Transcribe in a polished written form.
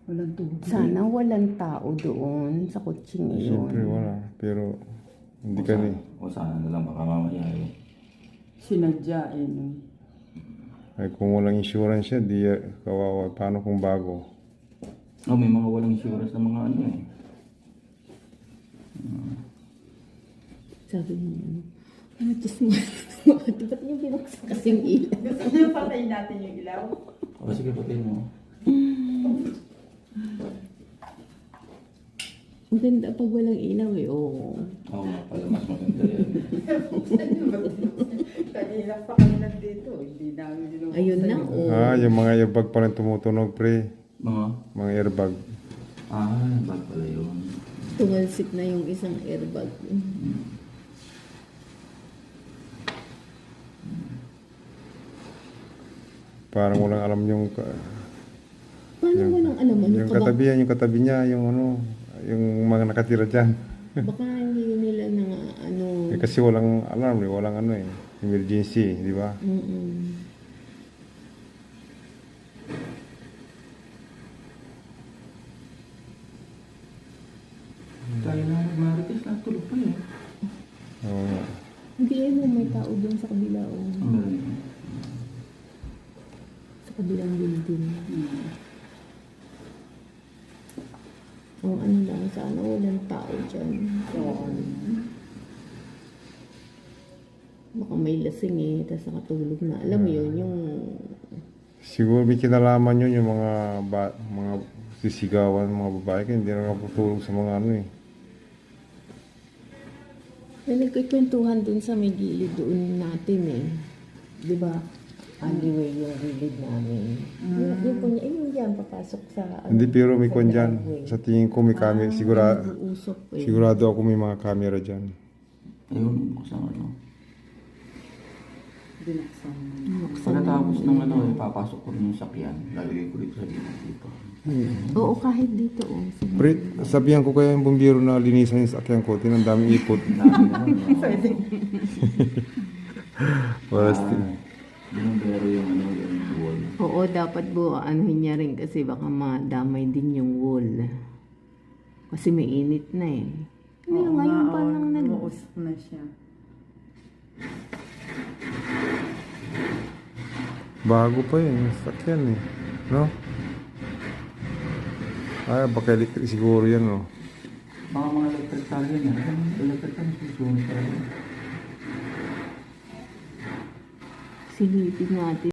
Walang tubig. Sana walang tao doon sa kutsing iyon. Siyempre wala. Pero hindi ka ni. O sana na lang baka mamaya eh. Sinadya eh. No? Ay kung walang insurance siya, di kawawa. Paano kung bago? Oh, may mga walang insurance na mga ano eh. Sabi niya, Diyos mo, ba't niyo binuksan kasing ilaw? Gusto niyo patayin natin yung ilaw? O sige, patayin mo. Ang ganda pag walang ilaw eh, oo. Oo nga pala, mas maganda yan. Kanina pa kami nandito. Hindi namin binuksan. Ayun na, oo. Yung mga airbag pa rin tumutunog, pre. Mga airbag. Bag pala yun. Tumalsik na yung isang airbag. Parang walang alam yung... Paano walang alam? Ano yung ka ba? katabi yung katabi niya, yung ano, yung mga nakatira dyan. Baka hindi nila na ano... Kasi walang alarm, walang ano eh, emergency, di ba? Tayo na marites na tulog pa eh. Oo. Hindi mo may tao doon sa kabila o sa kabilang building. O ano lang, sana walang tao dyan. Oo. Baka may lasing eh, tapos nakatulog na. Alam mo yun, yung... Siguro may kinalaman yun yung mga sisigawan, mga babae, kaya hindi na nakaputulog sa mga ano eh. May nagkikwentuhan dun sa may gilid doon natin eh. Di ba? Anyway, yung gilid namin. Yung kunya, yung dyan, papasok sa... Hindi, pero may sa kwan dyan. driveway. Sa tingin ko may camera, Nag-uusok eh. sigurado ako may mga camera dyan. Ayun, buksan ano. Binaksan. Pagkatapos ng ano eh, papasok ko rin yung sakyan. Lalagay ko dito sa gilid dito. Oo, kahit dito. Oh. Pre, sabihan ko kaya yung bumbiro na linisan yung sakyan ko, tinang daming ipot. Dami naman no? Pwede. Bumbero yung ano, yung wall. Oo, dapat po anuhin niya rin kasi baka madamay din yung wall. Kasi may init na eh. Hindi Oo ngayon nga, pa lang umuusap na siya. Bago pa yun, yung sakyan eh. No? Ay, baka electric siguro yan, no? Mga electrical yan eh. Electrical susunod talaga. Silipin natin.